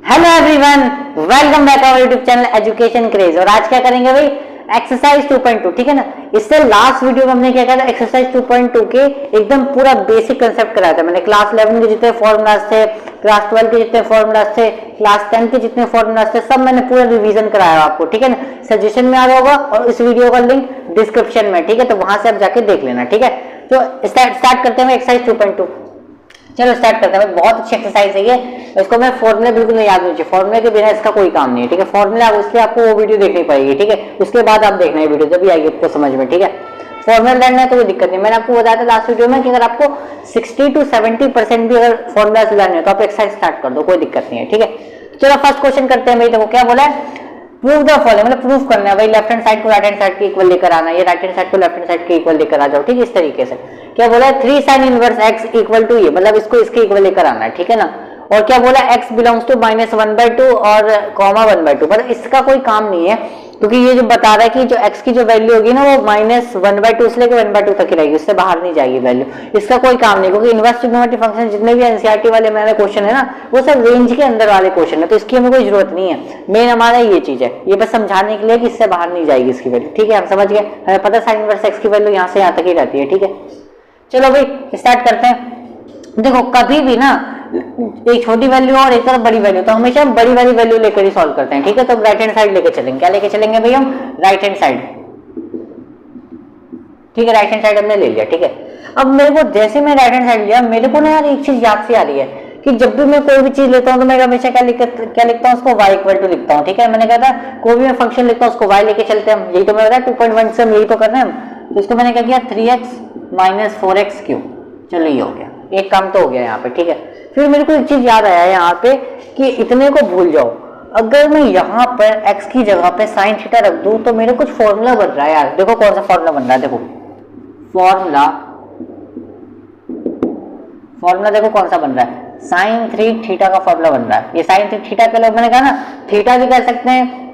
Hello everyone, welcome back our YouTube channel education craze. और आज क्या करेंगे भाई, एक्सरसाइज 2.2। ठीक है ना। इससे लास्ट वीडियो में हमने क्या किया था, एक्सरसाइज 2.2 के एकदम पूरा बेसिक कंसेप्ट कराया था मैंने। क्लास 11 के जितने फॉर्मूलाज थे, क्लास 12 के जितने फॉर्मूलाज थे, क्लास 10 के जितने फॉर्मूलाज थे, सब मैंने पूरा रिवीजन कराया आपको। ठीक है ना। सजेशन में आ रहा होगा और इस वीडियो का लिंक डिस्क्रिप्शन में। ठीक है, तो वहां से आप जाके देख लेना। ठीक है, तो स्टार्ट करते हैं एक्सरसाइज 2.2। चलो स्टार्ट करते हैं। बहुत अच्छी एक्सरसाइज है ये। इसको मैं फॉर्मूले बिल्कुल नहीं याद नहीं चाहिए, फॉर्मूले के बिना इसका कोई काम नहीं है। ठीक है, फॉर्मूला इसलिए आपको वो वीडियो देखनी पड़ेगी। ठीक है, उसके बाद आप देखना है वीडियो, जब भी आएगी आपको समझ में। ठीक है, फॉर्मूला लर्न है तो कोई दिक्कत नहीं। मैंने आपको बताया था लास्ट वीडियो में कि अगर आपको 60 to 70% भी अगर फॉर्मूला लर्न है तो आप एक्सरसाइज स्टार्ट कर दो, कोई दिक्कत नहीं है। ठीक है, चलो फर्स्ट क्वेश्चन करते हैं भाई। देखो क्या बोला है, प्रूव द फॉलोइंग, मतलब प्रूफ करना है भाई। लेफ्ट हैंड साइड को राइट हैंड साइड के इक्वल लेकर आना, ये राइट हैंड साइड को लेफ्ट हैंड साइड के इक्वल लेकर आ जाओ। ठीक है, इस तरीके से क्या बोला है, 3 sin inverse x equal to ये, मतलब इसको इसके इक्वल लेकर आना है। ठीक है ना। और क्या बोला, x बिलोंग्स टू -1/2 और कॉमा 1/2, पर इसका कोई काम नहीं है क्योंकि ये जो बता रहा है कि जो x की जो वैल्यू होगी ना वो -1/2 से लेकर 1/2 तक ही रहेगी, उससे बाहर नहीं जाएगी वैल्यू। इसका कोई काम नहीं क्योंकि इनवर्स ट्रिग्नोमेट्रिक फंक्शन जितने भी एनसीईआरटी वाले मेरे क्वेश्चन है ना, वो सब रेंज के अंदर वाले क्वेश्चन है, तो इसकी हमें कोई जरूरत नहीं है। मेन हमारा ये चीज है, ये बस समझाने के लिए कि इससे बाहर नहीं जाएगी इसकी वैल्यू। ठीक है, हम समझ गए, हमें पता साइन इनवर्स x की वैल्यू यहाँ से यहाँ तक ही रहती है। ठीक है, चलो भाई स्टार्ट करते हैं। देखो कभी भी ना एक छोटी वैल्यू और एक तरफ बड़ी वैल्यू, तो हमेशा हम बड़ी वाली वैल्यू लेकर ही सॉल्व करते हैं। ठीक है, तो राइट हैंड साइड लेके चलेंगे। क्या लेके चलेंगे भाई हम, राइट हैंड साइड। ठीक है, राइट हैंड साइड हमने ले लिया। ठीक है, अब मेरे को जैसे मैं राइट हैंड साइड लिया, मेरे को ना यार एक चीज याद से आ रही है कि जब भी मैं कोई भी चीज लेता हूँ तो मैं हमेशा क्या लिखता हूँ, उसको y इक्वल टू लिखता हूँ। ठीक है, मैंने कहा था कोई भी मैं फंक्शन लिखता हूँ उसको y लेके चलते हैं हम, यही तो मैं बताया 2.1 से हम यही तो कर रहे हैं हम। तो इसको मैंने क्या किया, 3x - 4x3। चलो ये हो गया, एक काम तो हो गया यहाँ पे। ठीक है, फिर मेरे को एक चीज याद आया यहाँ पे कि इतने को भूल जाओ, अगर मैं यहाँ पर x की जगह पे साइन थीटा रख दूं तो मेरे कुछ फॉर्मूला बन रहा है यार। देखो कौन सा फॉर्मूला बन रहा है, देखो फॉर्मूला देखो कौन सा बन रहा है, sin 3 थीटा का फॉर्मूला बन रहा है। ये sin 3 थीटा के लिए मैंने कहा ना, थीटा भी कह सकते हैं,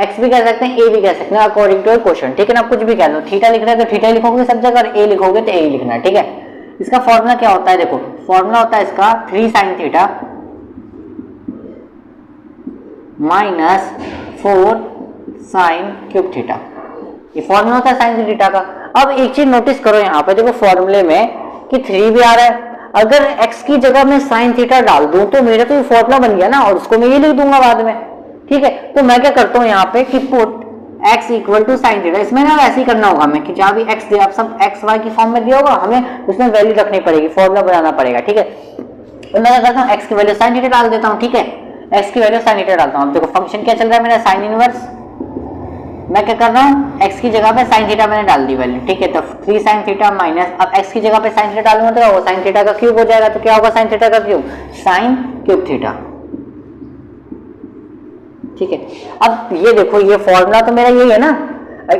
x भी कह सकते हैं, a भी कह सकते हैं अकॉर्डिंग टू क्वेश्चन। ठीक है ना, आप कुछ भी कह लो, थीटा लिख रहे हैं तो थीटा लिखोगे सब जगह, और a लिखोगे तो a ही लिखना है। ठीक है, इसका फॉर्मूला क्या होता है, देखो फॉर्मूला होता है इसका 3 sin theta -4 sin cube theta. ये फॉर्मूला होता है sin थीटा का। अब एक चीज नोटिस करो यहाँ पे, देखो फॉर्मूले में कि 3 भी आ रहा है, अगर x की जगह मैं sin थीटा डाल दूं तो मेरा तो ये फॉर्मूला बन गया ना, और उसको मैं ये लिख दूंगा बाद में। ठीक है, तो मैं क्या करता हूँ यहाँ पे कि put x equal to sine theta. इसमें ना ऐसे ही करना होगा हमें कि जहाँ भी x दिया, आप सब x y की फॉर्म में दिया होगा, हमें उसमें वैल्यू रखनी पड़ेगी, फॉर्मूला बनाना पड़ेगा। ठीक है, तो मैं क्या करता हूँ, x की वैल्यू साइन थीटा डाल देता हूँ। ठीक है, x की वैल्यू साइन थीटा डालता हूँ। देखो फंक्शन क्या चल रहा है मेरा, साइन इनवर्स। मैं क्या कर रहा हूँ, x की जगह पे साइन थीटा मैंने डाल दी वैल्यू। ठीक है, तो 3 sin थीटा माइनस, अब x की जगह पे साइन थीटा डालूंगा तो वो साइन थीटा का क्यूब हो जाएगा। तो क्या होगा, साइन थीटा का क्यूब, साइन क्यूब थीटा। ठीक है, अब ये देखो ये फॉर्मूला तो मेरा यही है ना,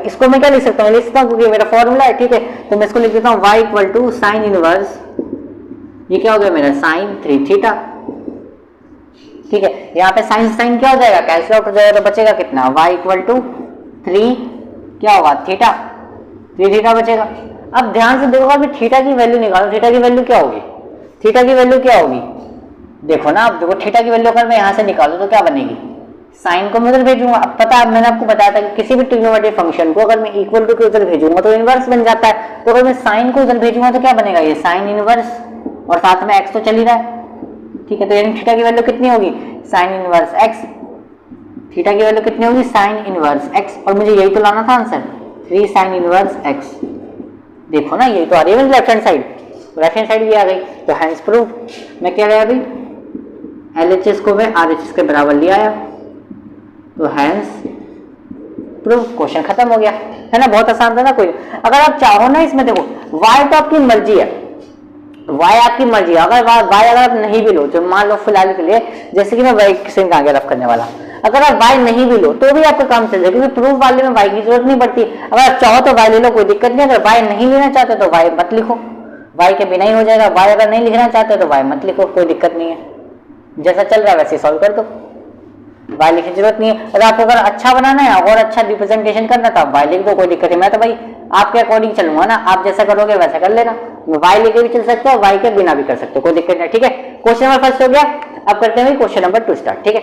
इसको मैं क्या लिख सकता हूँ, लिख सकता हूँ क्योंकि मेरा फॉर्मूला है। ठीक है, तो मैं इसको लिख देता हूँ y equal to sine inverse, ये क्या हो गया मेरा, साइन 3 थीटा। ठीक है, यहाँ पे साइन साइन क्या हो जाएगा, कैंसिल आउट हो जाएगा, तो बचेगा कितना, y इक्वल टू 3 क्या होगा, थीटा, 3 थीटा बचेगा। अब ध्यान से देखो, अभी थीटा की वैल्यू निकालो, थीटा की वैल्यू क्या होगी, थीटा की वैल्यू क्या होगी, देखो ना। अब देखो थीटा की वैल्यू अगर मैं यहाँ से निकालूं तो क्या बनेगी, साइन को मैं उधर भेजूंगा। अब पता है, मैंने आपको बताया था कि किसी भी ट्रिग्नोमेट्रिक फंक्शन को अगर मैं इक्वल टू के उधर भेजूंगा तो इनवर्स बन जाता है। तो अगर मैं साइन को उधर भेजूंगा तो क्या बनेगा, ये साइन इनवर्स, और साथ में x तो चल ही रहा है। ठीक है, तो यानी थीटा की वैल्यू कितनी होगी, साइन इनवर्स x। थीटा की वैल्यू कितनी होगी, साइन इनवर्स x, और मुझे यही तो लाना था आंसर, 3 sin इनवर्स x। देखो ना, यही तो आ रही है left hand side, right hand side भी आ गई। तो हैंस प्रूव, मैं क्या लिया अभी, LHS को मैं RHS के बराबर ले आया, तो हैंस प्रूव, क्वेश्चन खत्म हो गया, है ना। बहुत आसान था ना। कोई अगर आप चाहो ना, इसमें देखो y तो आपकी मर्जी है, y आपकी मर्जी है। अगर y अगर आप नहीं भी लो, जो मान लो फिलहाल के लिए, जैसे कि मैं y किसी का आगे रफ करने वाला, अगर आप y नहीं भी लो तो भी आपका काम चल जाएगा क्योंकि प्रूफ वाले में y की जरूरत नहीं पड़ती। अगर आप चाहो तो y ले लो, कोई दिक्कत नहीं। अगर y नहीं लेना चाहते तो y मत लिखो, y के बिना ही हो जाएगा। y अगर नहीं लिखना चाहते तो y मत लिखो, कोई दिक्कत नहीं है। जैसा चल रहा है वैसे सॉल्व कर दो, y लिखने की जरूरत नहीं है। अगर आपको अगर अच्छा बनाना है और अच्छा रिप्रेजेंटेशन करना तो आप y लिख दो, कोई दिक्कत नहीं। मैं तो भाई आपके अकॉर्डिंग चलूंगा ना, आप जैसा करोगे वैसा कर लेना। y लेके भी चल सकते हो, y के बिना भी कर सकते हो, कोई दिक्कत नहीं। ठीक है, क्वेश्चन नंबर फर्स्ट हो गया। अब करते हैं क्वेश्चन नंबर 2 स्टार्ट। ठीक है,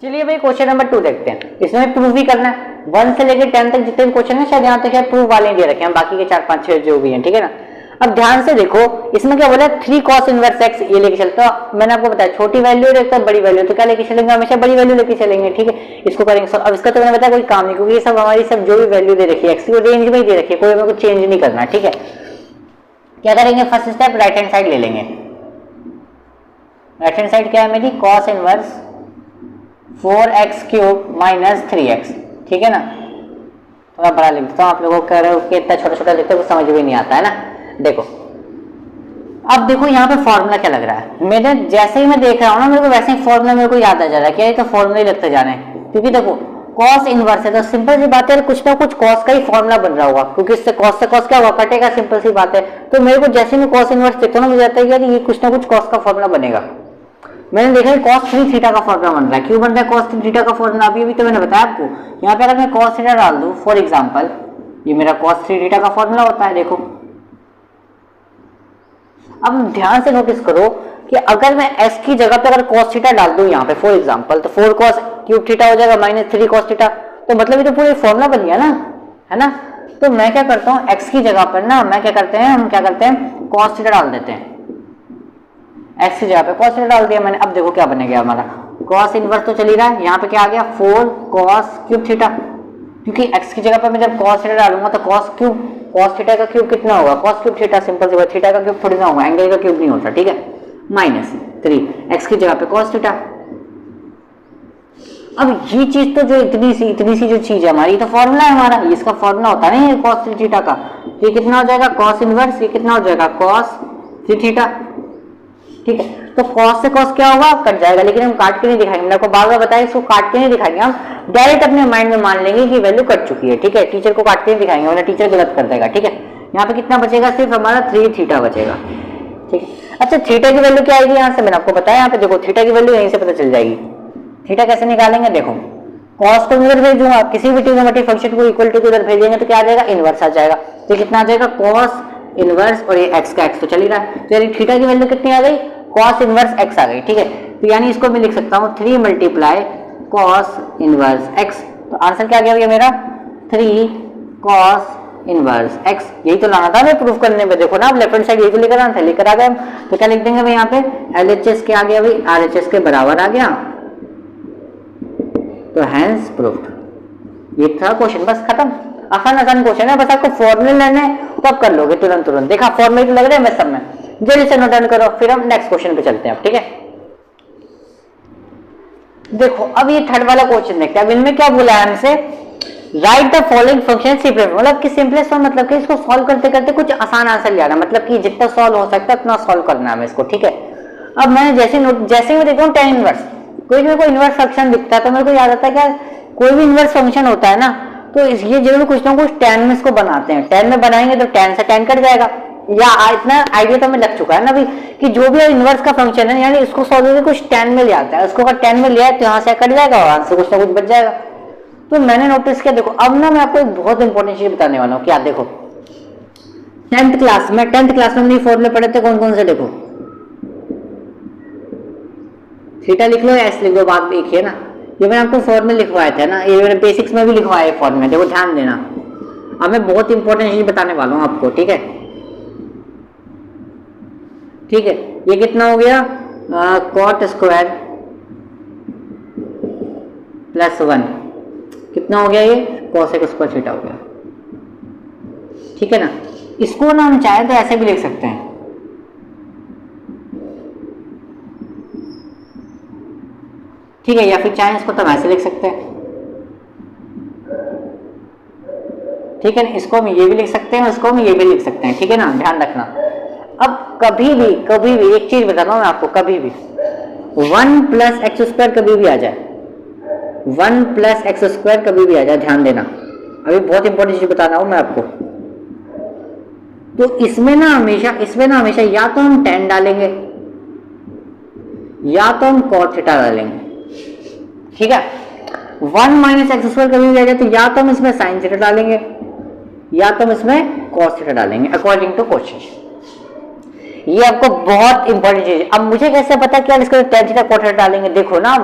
चलिए भाई क्वेश्चन नंबर 2 देखते हैं। इसमें प्रूफ भी करना है। 1 से लेकर 10 तक जितने भी क्वेश्चन है शायद यहाँ तक है प्रूफ वाले दे रखे हैं, बाकी के 4 5 6 जो भी हैं। ठीक है ना, अब ध्यान से देखो इसमें क्या बोला 3 cos इनवर्स x ये लेके चलता हूं। मैंने आपको बताया छोटी वैल्यू रहता है बड़ी वैल्यू, तो क्या लेके चलेंगे, हमेशा बड़ी वैल्यू लेके चलेंगे। ठीक है, इसको करेंगे। अब इसका तो मैंने बताया कोई काम नहीं, क्योंकि ये सब हमारी सब जो भी वैल्यू दे रखी है x की रेंज में ही दे रखी है, कोई हमें कुछ चेंज नहीं करना है। ठीक है, क्या करेंगे, first step right hand side ले लेंगे। राइट हैंड साइड क्या है मेरी, cos inverse 4x³ minus 3x। ठीक है ना, थोड़ा बड़ा लिख देता हूँ, आप लोगों को कह रहे हो कि इतना छोटा छोटा लिखते हो कुछ समझ भी नहीं आता है ना। देखो अब देखो यहाँ पे फॉर्मूला क्या लग रहा है, मैंने जैसे ही मैं देख रहा हूँ ना मेरे को वैसे ही फॉर्मूला मेरे को याद आ जा रहा है। क्या ये तो फॉर्मूला ही लगते जा रहे हैं, क्योंकि देखो cos इनवर्स है तो सिंपल सी बात है कुछ ना कुछ cos का ही फॉर्मूला बन रहा होगा, क्योंकि इससे cos से cos क्या होगा, कटेगा, सिंपल सी बात है। तो मेरे को जैसे मैं cos इनवर्स देखता हूँ ना मुझे आता है कि ये कुछ ना कुछ cos का फॉर्मूला बनेगा। मैंने देखा है cos 3 थीटा का फॉर्मूला बन रहा है। क्यों बन रहा है cos 3 थीटा का फॉर्मूला, अभी तो मैंने बताया आपको। यहाँ पे अगर मैं cos थीटा डाल दूं फॉर एग्जांपल, ये मेरा cos 3 थीटा का फॉर्मूला होता है। देखो अब ध्यान से नोटिस करो कि अगर मैं s की जगह पे अगर cos थीटा डाल दूं यहाँ पे फॉर एग्जांपल, तो 4 cos³ थीटा हो जाएगा माइनस 3 cos थीटा, तो मतलब ये तो पूरी फॉर्मूला बन गया ना, है ना। तो मैं क्या करता हूँ x की जगह पर ना मैं क्या करते हैं, हम क्या करते हैं cos थीटा डाल देते हैं। x की जगह पे cos थीटा डाल दिया मैंने। अब देखो क्या बनेगा हमारा, cos इनवर्स तो चल ही रहा है, यहाँ पे क्या आ गया 4 cos³ थीटा, क्योंकि x की जगह पर मैं जब cos थीटा डालूंगा तो cos थीटा का क्यूब कितना होगा, cos³ थीटा, सिंपल सी बात, थीटा का क्यूब थोड़ी ना होगा, एंगल का क्यूब नहीं होता। ठीक है, माइनस 3 x की जगह पे cos थीटा। अब ये चीज तो जो इतनी सी जो चीज है हमारी, तो फॉर्मूला है हमारा, इसका फॉर्मूला होता है ना ये cos 3 थीटा का। ये कितना हो जाएगा cos इनवर्स, ये कितना हो जाएगा cos 3 थीटा। ठीक है, तो cos से cos क्या होगा, कट जाएगा, लेकिन हम काट के नहीं दिखाएंगे। मैंने आपको बार बार बताया इसको काट के नहीं दिखाएंगे, हम डायरेक्ट अपने माइंड में मान लेंगे कि वैल्यू कट चुकी है। ठीक है, टीचर को काट के नहीं दिखाएंगे वरना टीचर गलत कर देगा। ठीक है, यहाँ पे कितना बचेगा, सिर्फ हमारा 3 थीटा बचेगा। ठीक है, अच्छा थीटा की वैल्यू क्या आएगी यहाँ से, मैंने आपको बताया यहाँ पे देखो थीटा की वैल्यू यहीं से पता चल जाएगी। थीटा कैसे निकालेंगे, देखो cos को इधर भेज दूंगा, किसी भी ट्रिग्नोमेट्रिक फंक्शन को इक्वल टू इधर भेजेंगे तो क्या आ जाएगा, इनवर्स आ जाएगा। तो कितना आ जाएगा cos इनवर्स, और ये x का x तो चल ही रहा है, तो यानी थीटा की वैल्यू कितनी आ गई, cos इनवर्स x आ गई। ठीक है, तो यानी इसको मैं लिख सकता हूँ 3 मल्टीप्लाई cos इनवर्स x। तो आंसर क्या गया भैया मेरा 3 cos इनवर्स x। यही तो लाना था मैं प्रूफ करने में, देखो ना आप लेफ्ट हैंड साइड यही तो लेकर आना था, लेकर आ गए हम। तो क्या लिख देंगे भाई यहाँ पे LHS क्या आ गया भाई, RHS के बराबर आ गया, तो हैंस प्रूफ्ड। ये था क्वेश्चन, बस खत्म। आसान क्वेश्चन है, बस आपको फॉर्मूले लेने तब कर लोगे तुरंत। देखा फॉर्मूले तो लग रहे हैं मैं सब में, जल्दी से नोट डाउन करो, फिर हम नेक्स्ट क्वेश्चन पे चलते हैं। ठीक है, देखो अब ये थर्ड वाला क्वेश्चन देखते हैं। अब इनमें क्या बोला है हमसे, right the following function simplest, मतलब कि सिंपलेस्ट फॉर्म, मतलब कि इसको सॉल्व करते करते कुछ आसान आंसर ले आना, मतलब कि जितना सॉल्व हो सकता है उतना सॉल्व करना है इसको। ठीक है, अब मैंने जैसे मैं देखता हूँ tan इनवर्स, कोई मेरे को इनवर्स फंक्शन दिखता है तो मेरे को याद आता है क्या, कोई भी इनवर्स फंक्शन होता है ना तो ये जरूर कुछ ना कुछ tan में इसको बनाते हैं। tan में बनाएंगे तो tan से tan कट जाएगा, या इतना आइडिया तो हमें लग चुका है ना अभी कि जो भी इनवर्स का फंक्शन है यानी इसको सॉल्व करके कुछ tan में ले आता है, उसको अगर tan में ले आए तो यहाँ से कट जाएगा और आंसर कुछ ना कुछ बच जाएगा। तो मैंने नोटिस किया, देखो अब ना मैं आपको एक बहुत इंपॉर्टेंट चीज बताने वाला हूँ। क्या देखो 10th क्लास में हमने फॉर्मूले पढ़े थे, कौन कौन से, देखो थीटा लिख लो, एस लिख लो, बात एक है ना। ये मैंने आपको फॉर्मूले लिखवाए थे ना, ये मैंने बेसिक्स में भी लिखवाए फॉर्मूले, देखो ध्यान देना। अब मैं बहुत इंपॉर्टेंट चीज बताने वाला हूँ आपको। ठीक है, ठीक है, ये कितना हो गया cot स्क्वायर प्लस 1, कितना हो गया ये cosec स्क्वायर थीटा हो गया। ठीक है ना, इसको ना हम चाहे तो ऐसे भी लिख सकते हैं, ठीक है, या फिर चाहे इसको तो वैसे लिख सकते हैं। ठीक है ना, इसको हम ये भी लिख सकते हैं, इसको हम ये भी लिख सकते हैं। ठीक है ना, ध्यान रखना। अब कभी भी एक चीज बता रहा हूं मैं आपको, कभी भी 1 प्लस एक्स स्क्वायर कभी भी आ जाए, 1 प्लस एक्स स्क्वायर कभी भी आ जाए, ध्यान देना। अभी बहुत इंपॉर्टेंट चीज बता रहा हूं मैं आपको। तो इसमें ना हमेशा या तो हम tan डालेंगे या तो हम cot थीटा डालेंगे। ठीक है, 1 माइनस एक्स स्क्वायर कभी भी आ जाए तो या तो हम इसमें साइन थीटा डालेंगे या तो हम इसमें cos थीटा डालेंगे, अकॉर्डिंग टू क्वेश्चन। ये आपको बहुत इंपॉर्टेंट चीज है। अब मुझे कैसे पता कि यार इसको tan थीटा cot थीटा डालेंगे, देखो ना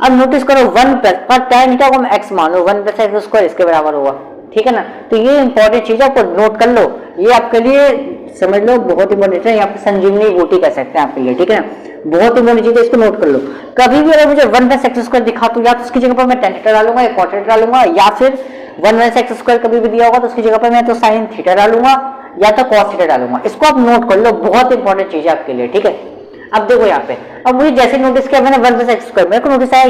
अब नोटिस करो 1 प्लस पर tan थीटा को मैं x मान लो 1 प्लस एक्स स्क्वायर इसके बराबर होगा, ठीक है ना। तो ये इंपॉर्टेंट चीज आपको नोट कर लो, ये आपके लिए समझ लो बहुत इंपॉर्टेंट है, यहाँ पे संजीवनी बूटी कह सकते हैं आपके लिए, ठीक है ना। बहुत इंपॉर्टेंट चीज है, इसको नोट कर लो। कभी भी अगर मुझे 1 प्लस एक्स स्क्वायर दिखा तो या तो उसकी जगह पर मैं tan थीटा डालूंगा या cot थीटा डालूंगा, या फिर 1 प्लस एक्स स्क्वायर कभी भी दिया होगा तो उसकी जगह पर मैं तो sin थीटा डालूंगा या तो cos थीटा डालूंगा। इसको आप नोट कर लो, बहुत इंपॉर्टेंट चीज है आपके लिए, ठीक है। अब देखो यहाँ पे, अब मुझे जैसे नोटिस किया मैंने 1 प्लस एक्स स्क्वायर, मेरे को नोटिस आया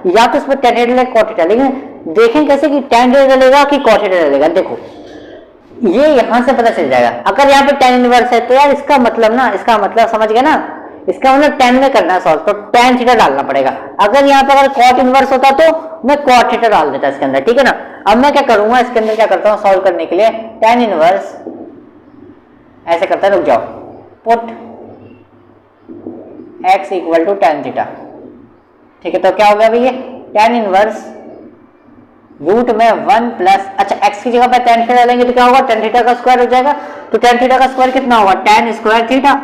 या तो इसमें tan थीटा cot थीटा, लेकिन देखें कैसे कि tan थीटा डलेगा कि cot थीटा डलेगा। देखो ये यहां से पता चल जाएगा। अगर यहाँ पे tan इनवर्स है तो यार इसका मतलब समझ गए ना, इसका मतलब tan में करना है सॉल्व, तो tan थीटा डालना पड़ेगा। अगर यहाँ पे अगर cot इनवर्स होता तो मैं cot थीटा डाल देता इसके अंदर, ठीक है ना। अब मैं क्या करूंगा इसके अंदर, क्या करता हूँ सॉल्व करने के लिए, tan इनवर्स ऐसे करता है, रुक जाओ, put x equal to tan theta, ठीक है। तो क्या हो गया भैया, tan इनवर्स रूट में 1 प्लस, अच्छा x की जगह पे tan थीटा डालेंगे तो क्या होगा, tan थीटा का स्क्वायर हो जाएगा। तो tan थीटा का स्क्वायर कितना होगा, tan स्क्वायर थीटा,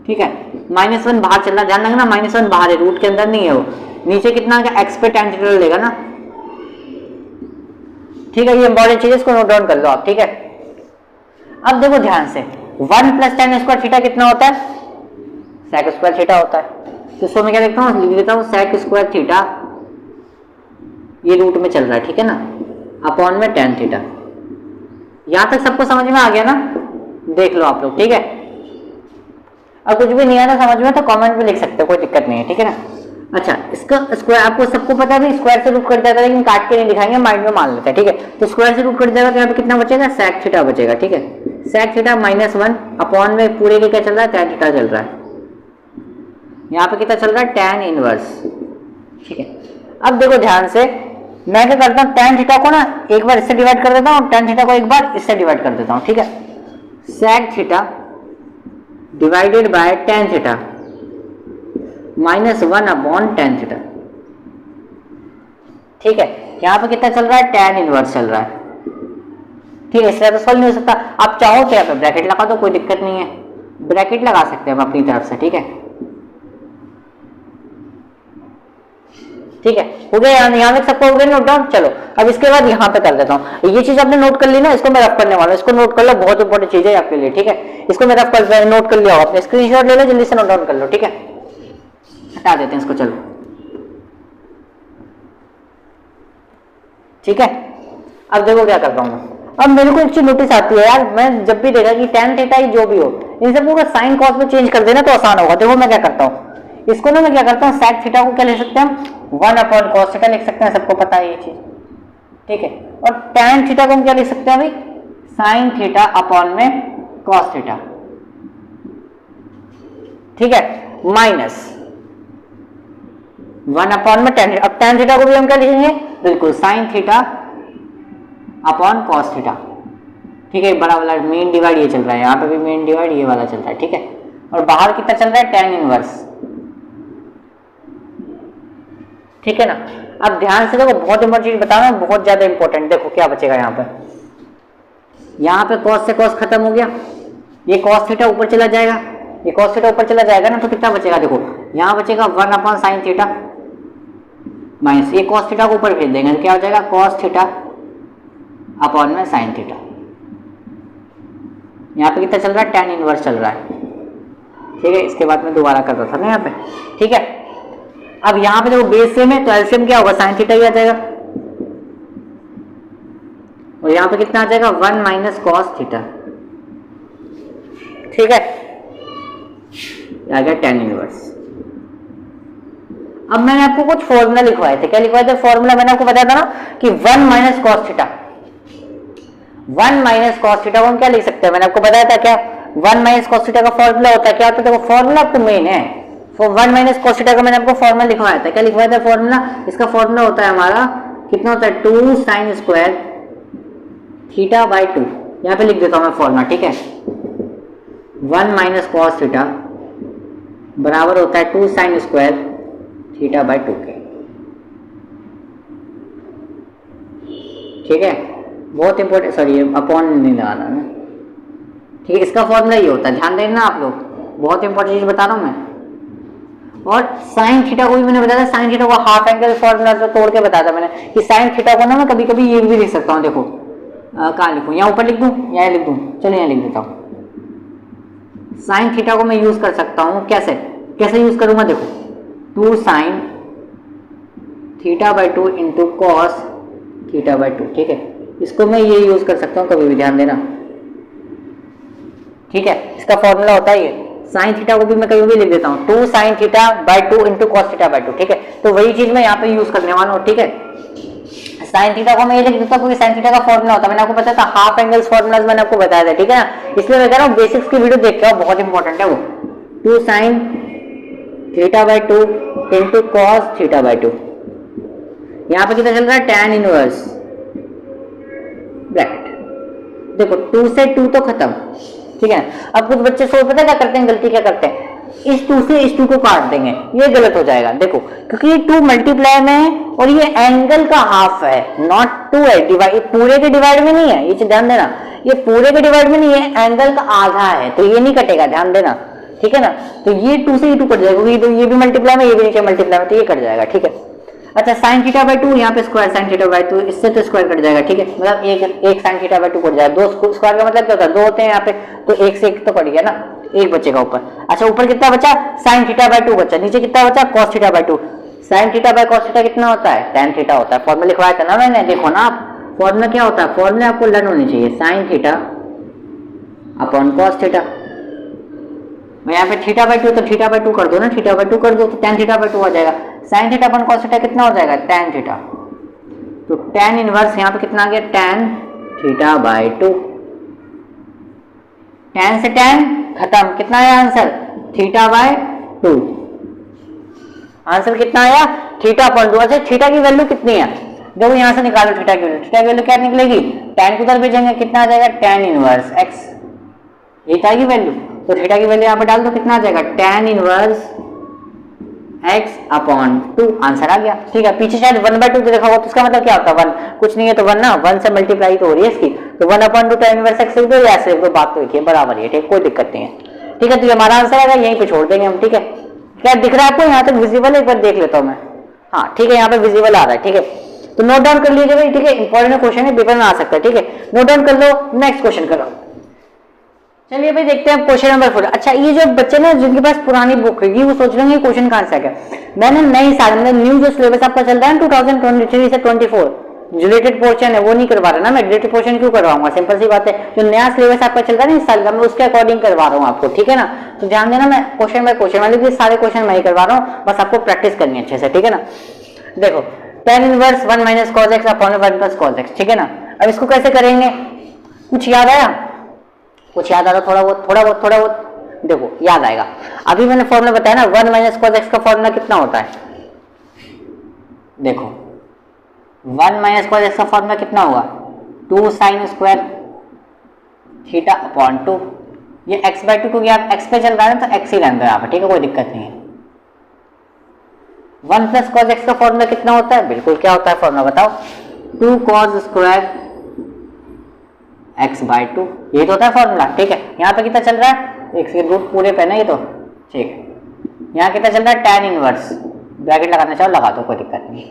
ठीक है। -1 बाहर चलना, ध्यान रखना -1 बाहर है, रूट के अंदर नहीं है वो। नीचे कितना है, x पे tan थीटा लेगा ना, ठीक है। ये इंपॉर्टेंट चीज है, इसको नोट डाउन कर लो आप, ठीक है। अब देखो ध्यान से, 1 प्लस tan स्क्वायर थीटा कितना होता है, sec स्क्वायर थीटा होता है। तो इसको मैं क्या लिखता हूँ, लिख देता हूँ sec स्क्वायर थीटा, ये रूट में चल रहा है, ठीक है ना, अपॉन में tan थीटा। यहां तक सबको समझ में आ गया ना, देख लो आप लोग, ठीक है। अब कुछ भी नहीं आया समझ में तो कमेंट में लिख सकते हो, कोई दिक्कत नहीं है, ठीक है ना। अच्छा, इसका स्क्वायर आपको सबको पता है, स्क्वायर से रूट कट जाता है, लेकिन काट के नहीं दिखाएंगे, माइंड में मान लेते हैं, ठीक है। तो स्क्वायर से रूट कट जाएगा तो यहाँ पे कितना बचेगा, sec थीटा बचेगा, ठीक है। sec थीटा -1 अपॉन में पूरे के क्या चल रहा है, tan थीटा चल रहा है। यहाँ पे कितना चल रहा है, tan इनवर्स, ठीक है। अब देखो ध्यान से, मैं क्या करता हूँ, tan थीटा को ना एक बार इससे डिवाइड कर देता हूँ, tan थीटा को एक बार इससे डिवाइड कर देता हूँ, ठीक है। sec theta divided by tan theta -1 upon tan theta, ठीक है। यहाँ पे कितना चल रहा है, tan इनवर्स चल रहा है, ठीक है। इसलिए तो सॉल्व नहीं हो सकता। आप चाहो तो यहाँ पे ब्रैकेट लगा दो, कोई दिक्कत नहीं है, ब्रैकेट लगा सकते हैं हम अपनी तरफ से, ठीक है, ठीक है। हो गया, यहाँ तक सबको हो गया नोट डाउन। चलो अब इसके बाद यहाँ पे कर देता हूँ, ये चीज आपने नोट कर ली ना, इसको मैं रफ करने वाला हूँ, इसको नोट कर लो, बहुत इंपॉर्टेंट चीज है आपके लिए, ठीक है। इसको मैं रफ कर नोट कर लिया, आपने स्क्रीनशॉट ले लो, जल्दी से नोट डाउन कर लो, ठीक है। हटा देते हैं इसको, चलो ठीक है। अब देखो क्या करता हूँ, अब मेरे को एक चीज नोटिस आती है यार, मैं जब भी देखा कि tan थीटा ही जो भी हो, इन सबको अगर साइन कॉस में चेंज कर देना तो आसान होगा। देखो मैं क्या करता हूँ, इसको ना मैं क्या करता हूँ, sec थीटा को क्या लिख सकते हैं हम, 1 अपॉन cos थीटा लिख सकते हैं, सबको पता है ये चीज, ठीक है। और tan थीटा को हम क्या लिख सकते हैं भाई, sin थीटा अपॉन में cos थीटा, ठीक है, माइनस 1 अपॉन में tan। अब tan थीटा को भी हम क्या लिखेंगे, बिल्कुल sin theta upon cos theta, ठीक है। बड़ा वाला मेन डिवाइड ये चल रहा है, यहाँ पे भी मेन डिवाइड ये वाला चल रहा है, ठीक है। और बाहर कितना चल रहा है, tan इनवर्स, ठीक है ना। अब ध्यान से देखो, बहुत इंपॉर्टेंट चीज बता रहा हूं, बहुत ज्यादा इंपॉर्टेंट। देखो क्या बचेगा यहाँ पे cos से cos खत्म हो गया, ये cos थीटा ऊपर चला जाएगा, ये cos थीटा ऊपर चला जाएगा ना, तो कितना बचेगा, देखो यहाँ बचेगा 1 अपॉन sin थीटा माइनस ये cos थीटा को ऊपर भेज देंगे तो क्या हो जाएगा, cos थीटा अपॉन में sin थीटा। यहाँ पे कितना चल रहा है, tan इनवर्स चल रहा है, ठीक है। इसके बाद में दोबारा कर रहा था ना यहाँ पे, ठीक है। अब यहाँ पे देखो बेस सेम है तो एलसीएम क्या होगा, sin थीटा ही आ जाएगा, और यहाँ पे कितना आ जाएगा, 1 माइनस cos थीटा, ठीक है, आ गया tan इनवर्स। अब मैंने आपको कुछ फॉर्मूला लिखवाए थे, क्या लिखवाए थे फॉर्मूला, मैंने आपको बताया था ना कि 1 minus cos theta, 1 minus cos theta को हम क्या लिख सकते हैं, मैंने आपको बताया था क्या, 1 माइनस cos थीटा का फॉर्मूला होता है क्या होता है, देखो फॉर्मूला तो मेन है। 1 माइनस cos थीटा का मैंने आपको फॉर्मूला लिखवाया था, क्या लिखवाया था फॉर्मूला, इसका फॉर्मूला होता है हमारा कितना होता है, 2 sin स्क्वायर थीटा बाई 2। यहाँ पे लिख देता हूं मैं फॉर्मूला, ठीक है। 1 माइनस cos थीटा बराबर होता है 2 sin स्क्वायर थीटा बाई 2 के, ठीक है। बहुत इंपॉर्टेंट, सॉरी अपॉन नहीं लगाना ना, ठीक है। इसका फॉर्मूला ये होता है, ध्यान देना आप लोग, बहुत इंपॉर्टेंट चीज बता रहा हूँ मैं। और साइन थीटा को भी मैंने बताया था, साइन थीटा को हाफ एंगल फॉर्मूला से तोड़ के बताया था मैंने कि साइन थीटा को ना मैं कभी कभी ये भी लिख सकता हूँ। देखो कहाँ लिखूँ, यहाँ ऊपर लिख दूँ, यहाँ लिख दूँ, चलो यहाँ लिख देता हूँ। साइन थीटा को मैं यूज कर सकता हूँ, कैसे कैसे यूज करूंगा, देखो 2 sine theta by 2 into cos theta by 2, ठीक है। इसको मैं ये यूज कर सकता हूँ, कभी भी ध्यान देना, ठीक है। इसका फॉर्मूला होता है ये, साइन थीटा को भी मैं कभी भी लिख देता हूँ 2 sine theta by 2 into cos theta by 2, ठीक है। तो वही चीज मैं यहाँ पे यूज करने वाला हूँ, ठीक है। साइन थीटा को मैं ये लिख देता हूँ क्योंकि साइन थीटा का फॉर्मूला होता है, मैंने आपको बताया था हाफ एंगल्स फॉर्मूलाज मैंने आपको बताया था, ठीक है ना। इसलिए मैं कह रहा हूँ बेसिक्स की वीडियो देख के आओ, बहुत इंपॉर्टेंट है वो। 2 sine theta by 2 into cos theta by 2, यहाँ पे कितना चल रहा है, tan इनवर्स ब्रैकेट। देखो 2 से 2 तो खत्म, ठीक है। अब कुछ बच्चे सोच पता क्या करते हैं, गलती क्या करते हैं, इस 2 से इस 2 को काट देंगे, ये गलत हो जाएगा। देखो क्योंकि ये 2 मल्टीप्लाई में है और ये एंगल का हाफ है, नॉट 2 है, डिवाइड पूरे के डिवाइड में नहीं है, ये चीज ध्यान देना, ये पूरे के डिवाइड में नहीं है, एंगल का आधा है, तो ये नहीं कटेगा, ध्यान देना, ठीक है ना। तो ये 2 से ये 2 कट जाएगा क्योंकि ये भी मल्टीप्लाई में, ये भी नीचे मल्टीप्लाई में, तो ये कट जाएगा, ठीक है। अच्छा साइन थीटा बाई 2, यहाँ पे स्क्वायर साइन थीटा बाई 2, इससे तो स्क्वायर कट जाएगा, ठीक है। मतलब एक साइन थीटा बाई 2 कट जाएगा, 2 स्क्वायर का मतलब क्या होता है, 2 होते हैं यहाँ पे, तो एक से एक तो कट गया ना, एक बचेगा ऊपर। अच्छा ऊपर कितना बचा, साइन थीटा बाई 2 बचा, नीचे कितना बचा, cos theta by 2। Sine theta by cos theta कितना होता है, tan थीटा होता है। फॉर्मूला लिखवाया था ना मैंने, देखो ना आप फॉर्मूला क्या होता है, फॉर्मूला आपको लर्न होनी चाहिए, sine theta upon cos theta. मैं यहाँ पे थीटा बाई 2 तो थीटा बाई 2 कर दो ना, थीटा बाई 2 कर दो तो tan थीटा बाई 2 आ जाएगा। Sine theta upon cos theta कितना हो जाएगा, tan थीटा, तो tan इनवर्स यहाँ पे कितना आ गया, tan थीटा बाई 2। tan से tan खत्म, कितना आया आंसर, थीटा बाई 2। आंसर कितना आया, थीटा अपॉन 2। अच्छा थीटा की वैल्यू कितनी है, देखो यहाँ से निकालो थीटा की वैल्यू, थीटा की वैल्यू क्या निकलेगी, tan को उधर भेजेंगे, कितना आ जाएगा, tan इनवर्स x, थीटा की वैल्यू, तो थीटा की वैल्यू यहाँ पे डाल दो, कितना आ जाएगा, tan inverse x upon 2, answer आ गया, ठीक है। पीछे शायद 1/2 देखा होगा, तो इसका मतलब क्या होता है, 1 कुछ नहीं है तो 1 ना, 1 से मल्टीप्लाई तो हो रही है इसकी, तो 1/2 tan इनवर्स x लिख दो, या ऐसे कोई बात तो देखिए बराबर है, ठीक, कोई दिक्कत नहीं है, ठीक है। तो ये हमारा आंसर आएगा, यहीं पे छोड़ देंगे हम, ठीक है। क्या दिख रहा है आपको, यहाँ तक विजिबल है, एक बार देख लेता हूँ मैं, हाँ ठीक है, यहाँ पे विजिबल आ रहा है, ठीक है। तो नोट डाउन कर लीजिएगा, ठीक है, इंपॉर्टेंट क्वेश्चन है, पेपर में आ सकता है, ठीक है। नोट डाउन कर लो, नेक्स्ट क्वेश्चन करो। चलिए भाई देखते हैं क्वेश्चन नंबर 4। अच्छा ये जो बच्चे ना जिनके पास पुरानी बुक होगी वो सोच रहे हैं क्वेश्चन कहाँ से आ गया। मैंने नई साल मतलब न्यू जो सिलेबस आपका चल रहा है 2023 से 24 जो रिलेटेड पोर्शन है वो नहीं करवा रहा ना मैं, रिलेटेड पोर्शन क्यों करवाऊंगा, सिंपल सी बात है, जो नया सिलेबस आपका चल रहा है ना इस साल का, मैं उसके अकॉर्डिंग करवा रहा हूँ आपको, ठीक है ना। तो ध्यान देना, मैं क्वेश्चन बाय क्वेश्चन वाले सारे क्वेश्चन मैं ही करवा रहा हूँ, बस आपको प्रैक्टिस करनी है अच्छे से, ठीक है ना। देखो tan inverse 1 minus cos x upon 1 plus cos x, ठीक है ना। अब इसको कैसे करेंगे, कुछ याद आया, कुछ याद आ रहा, थोड़ा बहुत देखो याद आएगा। अभी मैंने फॉर्मूला बताया ना 1 माइनस कॉस एक्स का फॉर्मूला कितना होता है, देखो 1 माइनस कॉस एक्स का फॉर्मूला कितना होगा, 2 साइन स्क्वायर थीटा अपॉन 2, ये x बाई 2 क्योंकि आप x पे चल रहा है तो x ही रहने दो यहाँ पे, ठीक है, कोई दिक्कत नहीं है। 1 प्लस कॉस एक्स का फॉर्मूला कितना होता है, बिल्कुल क्या होता है फॉर्मूला बताओ, 2 कॉस स्क्वायर x बाई 2, ये तो होता है फॉर्मूला, ठीक है। यहाँ पे कितना चल रहा है, एक से रूट पूरे पे ना ये तो, ठीक है। यहाँ कितना चल रहा है, tan इनवर्स, ब्रैकेट लगाना चाहो लगा दो, कोई दिक्कत नहीं।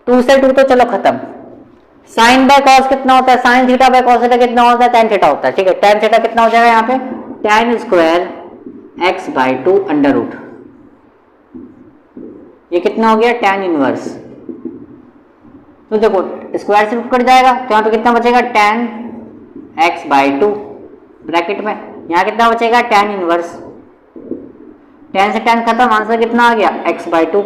2 से 2 तो चलो खत्म। साइन बाय कॉस कितना होता है, sign theta by cos theta कितना होता है, tan थीटा होता है, ठीक है। tan थीटा कितना हो जाएगा यहाँ पे, tan square x by 2 under root, ये कितना हो गया, tan इनवर्स। तो देखो स्क्वायर से रूट कट जाएगा तो यहाँ पे कितना बचेगा, tan x बाई 2 ब्रैकेट में, यहाँ कितना बचेगा, tan इनवर्स, tan से tan खत्म, आंसर कितना आ गया, x बाई 2।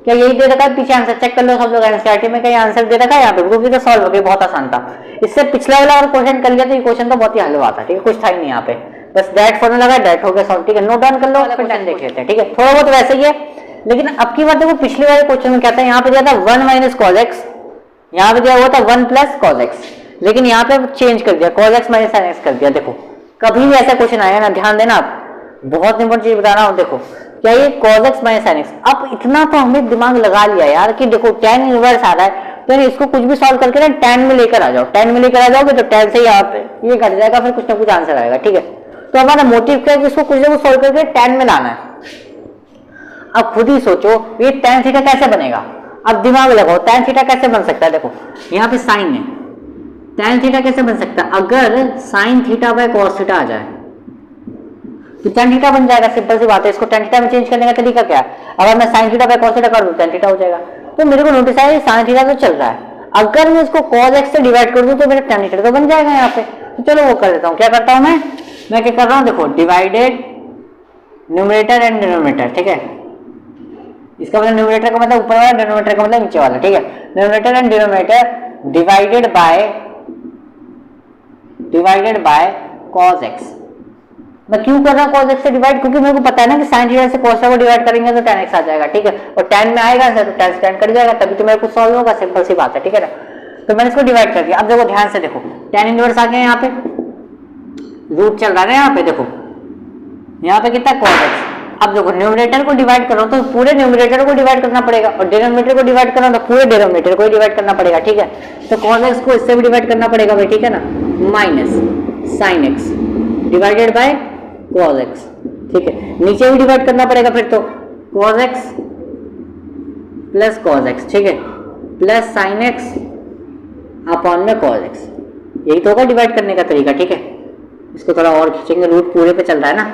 क्या यही दे रखा है, पीछे आंसर चेक कर लो सब लोग, एनसीईआरटी में क्या आंसर दे रखा है यहाँ पे, क्योंकि तो सॉल्व हो गया, बहुत आसान था। इससे पिछला वाला अगर क्वेश्चन कर लिया तो ये क्वेश्चन तो बहुत ही हल हुआ था, ठीक है, कुछ था ही नहीं यहाँ पे, बस डायरेक्ट फॉर्मूला लगा डायरेक्ट हो गया सॉल्व, ठीक है। नोट डाउन कर लो, क्वेश्चन देख लेते हैं, ठीक है। थोड़ा बहुत वैसे ही है, लेकिन अब की बात देखो पिछले वाले क्वेश्चन में क्या था, यहाँ पे दिया था 1 माइनस कॉस एक्स, यहाँ पे दिया हुआ था 1 प्लस कॉस एक्स, लेकिन यहाँ पे चेंज कर दिया, cos x minus sine x कर दिया। देखो कभी भी ऐसा क्वेश्चन आएगा ना, ध्यान देना आप, बहुत इंपॉर्टेंट चीज बता रहा हूँ, देखो क्या ये cos x minus sin x, अब इतना तो हमने दिमाग लगा लिया यार कि देखो tan इनवर्स आ रहा है तो इसको कुछ भी सॉल्व करके ना tan में लेकर आ जाओ, tan में लेकर आ जाओगे तो tan से यहाँ पे ये घट जाएगा, फिर कुछ ना कुछ आंसर आएगा, ठीक है। तो हमारा मोटिव क्या है कि इसको कुछ ना कुछ सॉल्व करके tan में लाना है। अब खुद ही सोचो ये tan थीटा कैसे बनेगा, अब दिमाग लगाओ tan थीटा कैसे बन सकता है। देखो यहाँ पे साइन है, tan थीटा कैसे बन सकता है, अगर sine theta by cos theta आ जाए तो tan थीटा बन जाएगा। सिंपल सी बात है, इसको tan थीटा में चेंज करने का तरीका क्या है, अगर मैं sign theta by cos theta कर दूं tan थीटा हो जाएगा। तो मेरे को नोटिस आया साइन थीटा तो चल रहा है, अगर मैं इसको cos x से डिवाइड कर दूं तो मेरा tan थीटा तो बन जाएगा यहाँ पे। तो चलो वो कर लेता हूँ। क्या करता हूँ मैं क्या कर रहा हूँ, देखो डिवाइडेड न्यूमरेटर एंड डिनोमिनेटर, ठीक है। इसका मतलब न्यूमरेटर का मतलब ऊपर वाला, डिनोमिनेटर का मतलब नीचे वाला, ठीक है। Numerator and denominator divided by cos x। मैं क्यों कर रहा हूँ cos x से डिवाइड, क्योंकि मेरे को पता है ना कि sin थीटा से cos को डिवाइड करेंगे तो tan x आ जाएगा, ठीक है। और tan में आएगा तो tan से tan कट जाएगा, तभी तो मेरे को सॉल्व होगा। सिंपल सी बात है, ठीक है ना। तो मैंने इसको डिवाइड कर दिया। अब देखो ध्यान से देखो, tan इनवर्स आ गया यहाँ पे, रूट चल रहा है यहाँ पे कितना cos x। अब देखो न्यूमरेटर को डिवाइड करो तो पूरे न्यूमरेटर को डिवाइड करना पड़ेगा, और डिनोमिनेटर को डिवाइड करो तो पूरे डिनोमिनेटर को डिवाइड करना पड़ेगा, ठीक है। तो cos x को इससे भी डिवाइड करना पड़ेगा भाई, ठीक है ना, minus sin x divided by cos x, ठीक है। नीचे भी डिवाइड करना पड़ेगा फिर तो cos x plus cos x, ठीक है, प्लस sin x अपॉन में cos x। यही तो होगा डिवाइड करने का तरीका, ठीक है। इसको थोड़ा और खींचेंगे, रूट पूरे पे चल रहा है ना,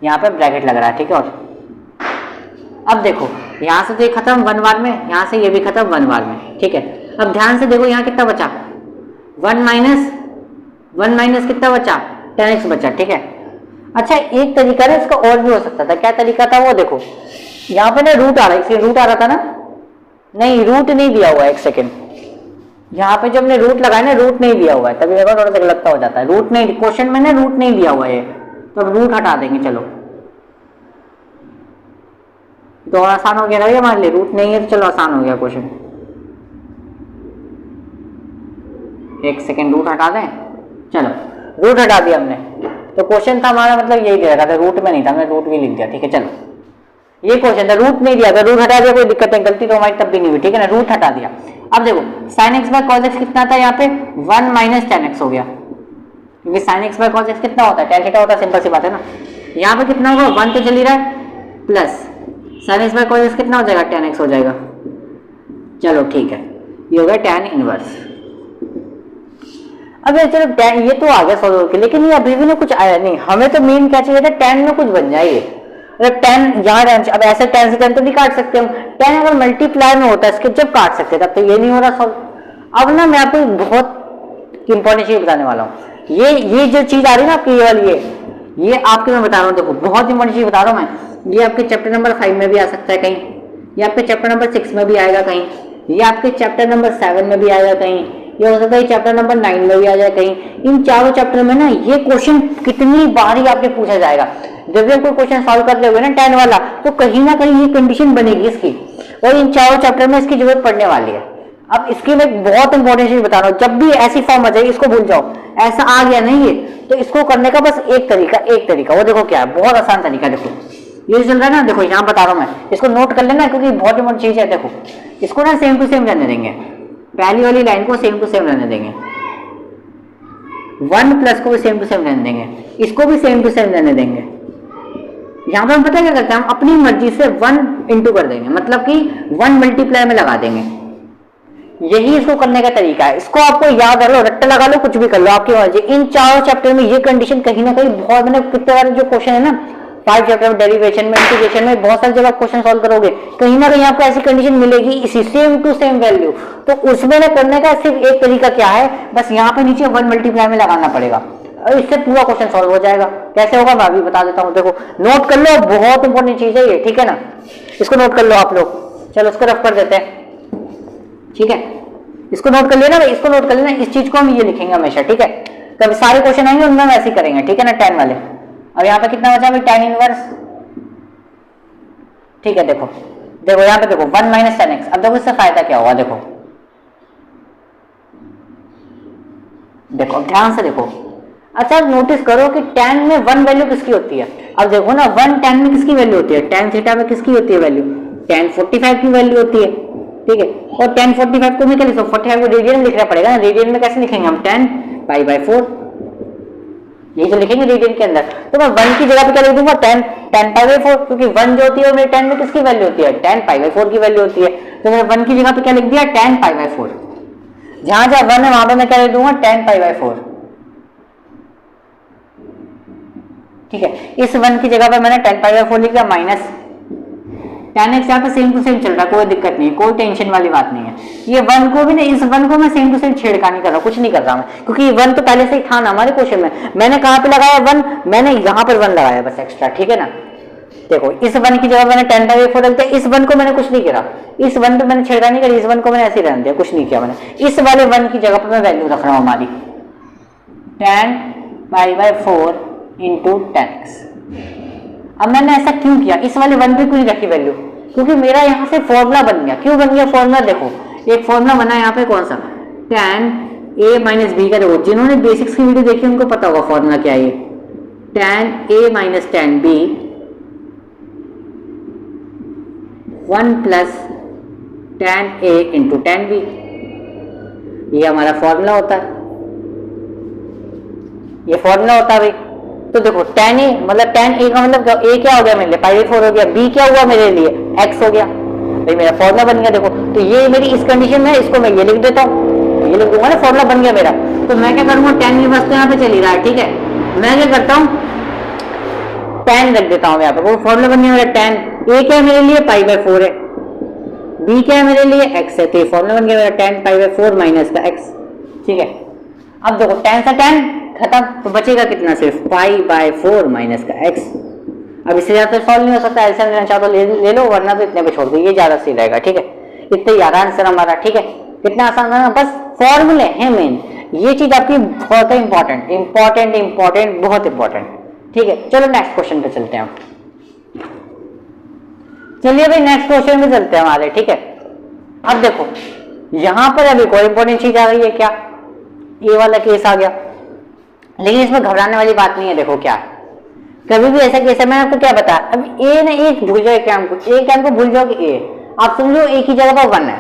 यहाँ पे ब्रैकेट लग रहा है, ठीक है। और अब देखो यहाँ से तो ये खत्म 1 बार में, यहाँ से ये भी खत्म 1 बार में, ठीक है। अब ध्यान से देखो यहाँ कितना बचा, 1 माइनस कितना बचा, tan x बचा, ठीक है। अच्छा एक तरीका ना इसका और भी हो सकता था, क्या तरीका था वो देखो, यहाँ पे ना रूट आ रहा है, इसलिए रूट आ रहा था ना, नहीं रूट नहीं दिया हुआ है, एक सेकेंड, यहाँ पे जब हमने रूट लगाया ना रूट नहीं दिया हुआ है, तभी थोड़ा सा गलत हो जाता है। रूट नहीं, क्वेश्चन में ना रूट नहीं दिया हुआ है, तो अब रूट हटा देंगे। चलो तो और आसान हो गया ना ये हमारे लिए, रूट नहीं है तो चलो आसान हो गया क्वेश्चन। एक सेकेंड रूट हटा दें, चलो रूट हटा दिया हमने, तो क्वेश्चन था हमारा मतलब यही दे रखा था, रूट में नहीं था, हमने रूट भी लिख दिया, ठीक है। चलो ये क्वेश्चन था, रूट नहीं दिया था, रूट हटा दिया, कोई दिक्कत नहीं, गलती तो हमारी तब भी नहीं हुई, ठीक है ना, रूट हटा दिया। अब देखो sin x by cos x कितना था यहाँ पे, 1 माइनस tan x हो गया, क्योंकि sin x by cos x कितना होता है, tan थीटा होता है, सिंपल सी बात है ना। यहाँ पे कितना होगा, 1 तो चल ही रहा है, plus sin x by cos x कितना हो जाएगा, tan x हो जाएगा। चलो ठीक है, ये हो गया tan इनवर्स। अब चलो ये तो आ गया सॉल्व करके, लेकिन ये अभी भी ना कुछ आया नहीं। हमें तो मेन क्या चाहिए था, tan में कुछ बन जाए। अगर tan यहाँ अब ऐसे tan से tan तो नहीं काट सकते हम, tan अगर मल्टीप्लाई में होता है इसके जब काट सकते, तब तो ये नहीं हो रहा सॉल्व। अब ना मैं आपको बहुत इंपॉर्टेंट चीज बताने वाला हूँ, ये जो चीज आ रही है ना आपकी ये वाली, ये आपके मैं बता रहा हूँ, देखो बहुत इंपॉर्टेंट चीज बता रहा हूँ मैं। ये आपके चैप्टर नंबर 5 में भी आ सकता है कहीं, ये आपके चैप्टर नंबर 6 में भी आएगा कहीं, ये आपके चैप्टर नंबर 7 में भी आएगा कहीं, ये हो सकता है चैप्टर नंबर 9 में भी आ जाए कहीं। इन चारों चैप्टर में ना ये क्वेश्चन कितनी बार ही आपके पूछा जाएगा। जब भी आप कोई क्वेश्चन सॉल्व कर रहे हो ना tan वाला, तो कहीं ना कहीं ये कंडीशन बनेगी इसकी, और इन चारों चैप्टर में इसकी जरूरत पड़ने वाली है। अब इसकी मैं बहुत इंपॉर्टेंट चीज बता रहा हूँ, जब भी ऐसी फॉर्म आ जाएगी इसको भूल जाओ, ऐसा आ गया नहीं है तो इसको करने का बस एक तरीका, वो देखो क्या है, बहुत आसान तरीका। देखो ये चल रहा है ना, देखो यहाँ बता रहा हूँ मैं, इसको नोट कर लेना क्योंकि बहुत इंपॉर्टेंट चीज है। देखो इसको ना सेम टू सेम रहने देंगे, पहली वाली लाइन को सेम टू सेम रहने देंगे, 1 प्लस को भी सेम टू सेम रहने देंगे, इसको भी सेम टू सेम रहने देंगे। यहाँ पर हम पता क्या करते हैं, हम अपनी मर्जी से 1 इंटू कर देंगे, मतलब कि 1 मल्टीप्लाई में लगा देंगे। यही इसको करने का तरीका है। इसको आपको याद रख लो, रट्टा लगा लो, कुछ भी कर लो, आपकी मर्जी। इन चारों चैप्टर में ये कंडीशन कहीं ना कहीं बहुत, मैंने कितने बार जो क्वेश्चन है ना 5 चैप्टर में, डेरिवेशन में, इंटीग्रेशन में, बहुत सारी जगह क्वेश्चन सॉल्व करोगे, कहीं ना कहीं आपको ऐसी कंडीशन मिलेगी, इसी सेम टू सेम वैल्यू। तो उसमें ना करने का सिर्फ एक तरीका क्या है, बस यहाँ पे नीचे 1 मल्टीप्लाई में लगाना पड़ेगा और इससे पूरा क्वेश्चन सॉल्व हो जाएगा। कैसे होगा मैं अभी बता देता हूँ, देखो नोट कर लो, बहुत इंपॉर्टेंट चीज है ये, ठीक है ना। इसको नोट कर लो आप लोग, चलो उसको रफ कर देते हैं, ठीक है। इसको नोट कर लेना, इसको नोट कर लेना, इस चीज को हम ये लिखेंगे हमेशा, ठीक है। कभी सारे क्वेश्चन आएंगे उनमें वैसे ही करेंगे, ठीक है ना, tan वाले। अब यहाँ पे कितना बचा भाई, tan इनवर्स, ठीक है। देखो यहाँ पे देखो 1 माइनस tan x। अब देखो इससे फायदा क्या होगा, देखो ध्यान से देखो। अच्छा नोटिस करो कि tan में 1 वैल्यू किसकी होती है। अब देखो ना 1 tan में किसकी वैल्यू होती है, tan थीटा में किसकी होती है वैल्यू, tan 45 की वैल्यू होती है, ठीक है। और tan 45 को मैं क्या लिख सकता हूँ, 45 को रेडियन में लिखना पड़ेगा ना, रेडियन में कैसे लिखेंगे हम, tan पाई बाय 4, यही तो लिखेंगे रेडियन के अंदर। तो मैं 1 की जगह पे क्या लिख दूंगा 10 10π/4, क्योंकि 1 जो होती है मेरे 10 में किसकी वैल्यू होती है 10π/4 की वैल्यू होती है। तो मैंने 1 की जगह पे क्या लिख दिया 10π/4, जहां जहां 1 है वहां पे मैं क्या लिख दूंगा 10π/4। ठीक है, इस 1 की जगह पे मैंने 10π/4 लिख दिया माइनस 10x, यहाँ पे सेम टू सेम चल रहा है, कोई दिक्कत नहीं है, कोई टेंशन वाली बात नहीं है। ये 1 को भी ना, इस 1 को मैं सेम टू सेम छेड़खानी कर रहा हूँ, कुछ नहीं कर रहा मैं, क्योंकि ये 1 तो पहले से ही था ना हमारे क्वेश्चन में। मैंने कहाँ पे लगाया 1, मैंने यहाँ पर 1 लगाया बस एक्स्ट्रा। ठीक है ना, देखो इस 1 की जगह मैंने 10/4 रख दिया, इस 1 को मैंने कुछ नहीं करा, इस 1 पे मैंने छेड़खानी करी, इस 1 को मैंने ऐसे ही रहने दिया, कुछ नहीं किया मैंने। इस वाले 1 की जगह पर मैं वैल्यू रख रहा हूँ हमारी 10π/4 × 10x। अब मैंने ऐसा क्यों किया, इस वाले 1 पे क्यों नहीं रखी वैल्यू, क्योंकि मेरा यहाँ से फॉर्मूला बन गया। क्यों बन गया फॉर्मूला, देखो एक फॉर्मूला बना यहाँ पे, कौन सा, tan a - b का। देखो जिन्होंने बेसिक्स की वीडियो देखी उनको पता होगा फॉर्मूला क्या है ये, tan a - tan b 1 + tan a × tan b, ये हमारा फॉर्मूला होता है, ये फॉर्मूला होता है भाई। तो देखो tan a मतलब tan a का मतलब a क्या हो गया मेरे लिए π/4 हो गया, b क्या हुआ मेरे लिए x हो गया, भाई मेरा फॉर्मूला बन गया। देखो तो ये मेरी इस कंडीशन में, इसको मैं ये लिख देता हूँ, ये लिख दूंगा ना, फॉर्मूला बन गया मेरा। तो मैं क्या करूंगा tan की वस्तु यहाँ पे चली रहा है, ठीक है, मैं क्या करता हूँ tan रख देता हूँ यहाँ पे, वो फॉर्मूला बन गया मेरा tan। a क्या है मेरे लिए π/4 है, b क्या है मेरे लिए x है, तो ये फॉर्मूला बन गया मेरा tan π/4 माइनस का x। ठीक है, अब देखो tan से tan खत्म, तो बचेगा कितना, सिर्फ π/4 माइनस का x। अब इससे ज्यादा सॉल्व नहीं हो सकता, एलसीएम लेना चाहो तो ले लो, वरना तो इतने पे छोड़ दो, ये ज्यादा सही रहेगा। ठीक है, इतना ही याद आंसर हमारा। ठीक है, कितना आसान है, बस फॉर्मूले हैं मेन, ये चीज आपकी बहुत इंपॉर्टेंट इंपॉर्टेंट इंपॉर्टेंट बहुत इंपॉर्टेंट। ठीक है, चलो नेक्स्ट क्वेश्चन पे चलते हैं। चलिए भाई नेक्स्ट क्वेश्चन पे चलते हैं हमारे। ठीक है, अब देखो यहां पर अभी कोई इंपॉर्टेंट चीज आ गई है, क्या, ये वाला केस आ गया, लेकिन इसमें घबराने वाली बात नहीं है। देखो क्या है, कभी भी ऐसा केस है, मैंने आपको क्या बताया, अब ए ना एक भूल जाओ, टर्म को भूल जाओ कि ए, आप समझो ए की जगह पर 1 है,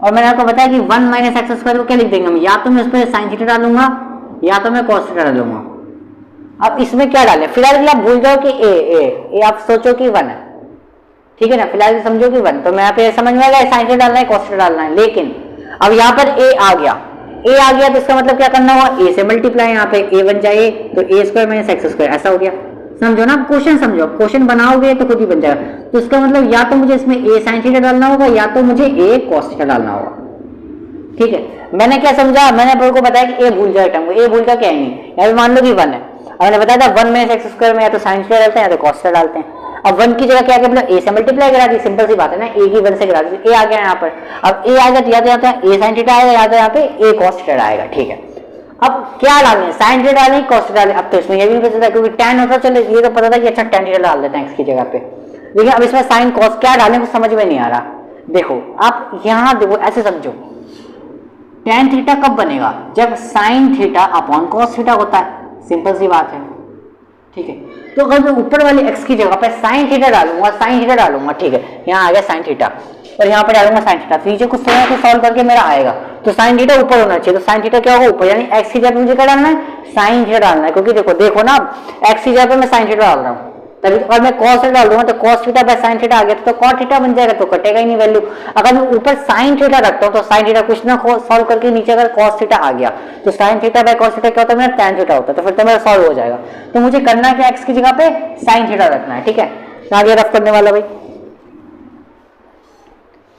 और मैंने आपको बताया कि 1 - x² को क्या लिख देंगे हम, या तो मैं इस पर साइन थीटा डालूंगा या तो मैं कॉस थीटा डालूंगा। अब इसमें क्या डालें, फिलहाल आप भूल जाओ कि ए आप सोचो कि 1 है, ठीक है ना, फिलहाल समझो कि 1, तो मैं यहाँ पे समझ में आ गया साइन थीटा डालना है कॉस थीटा डालना है। लेकिन अब यहाँ पर ए आ गया तो इसका मतलब क्या करना हुआ, ए से मल्टीप्लाई, यहाँ पे a बन जाए तो a² - x², ऐसा हो गया। समझो ना, क्वेश्चन समझो, क्वेश्चन बनाओगे तो खुद ही बन जाएगा। तो इसका मतलब या तो मुझे इसमें a sin थीटा डालना होगा या तो मुझे a cos थीटा डालना होगा। ठीक है, मैंने क्या समझा, मैंने आपको बताया कि a भूल जाए टर्म को, a भूल जा क्या है नहीं, यहाँ पे मान लो कि 1 है, और मैंने बताया था 1 - x² में या तो sin थीटा डालते हैं या तो cos थीटा डालते हैं। अब 1 की जगह क्या किया, मतलब a से मल्टीप्लाई करा दी, सिंपल सी बात है ना, a की 1 से करा दी, a आ गया यहाँ पर। अब a आ गया तो या तो a sin थीटा आएगा या तो यहाँ पे a cos थीटा आएगा। ठीक है, अब क्या डालने, साइन थीटा डालने cos थीटा डालने। अब तो इसमें ये भी पता था, क्योंकि tan होता चले, ये तो पता था कि अच्छा tan थीटा डाल देते हैं x की जगह पे, लेकिन अब इसमें साइन cos क्या डालने को समझ में नहीं आ रहा। देखो आप यहाँ देखो, ऐसे समझो, tan थीटा कब बनेगा, जब sine theta upon cos theta होता है, सिंपल सी बात है। ठीक है, तो अगर मैं ऊपर वाले x की जगह पर साइन थीटा डालूंगा, ठीक है, यहाँ आ गया साइन थीटा, और यहाँ पर डालूंगा साइन थीटा, तो नीचे कुछ समय को सॉल्व करके मेरा आएगा, तो साइन थीटा ऊपर होना चाहिए, तो साइन थीटा क्या होगा ऊपर, यानी x की जगह मुझे क्या डालना है, साइन थीटा डालना है, क्योंकि देखो ना, x की जगह पे मैं साइन थीटा डाल रहा हूँ, तभी अगर मैं cos थीटा डाल दूंगा तो cos theta by sine theta आ गया तो cot थीटा बन जाएगा, तो कटेगा ही नहीं वैल्यू। अगर मैं ऊपर साइन थीटा रखता हूँ तो साइन थीटा कुछ ना सॉल्व करके नीचे अगर cos थीटा आ गया तो sign theta bye cos theta क्या होता है, मेरा tan थीटा होता है, तो फिर तो मेरा सॉल्व हो जाएगा। तो मुझे करना क्या, x की जगह पे साइन थीटा रखना है। ठीक है, आगे रफ करने वाला भाई।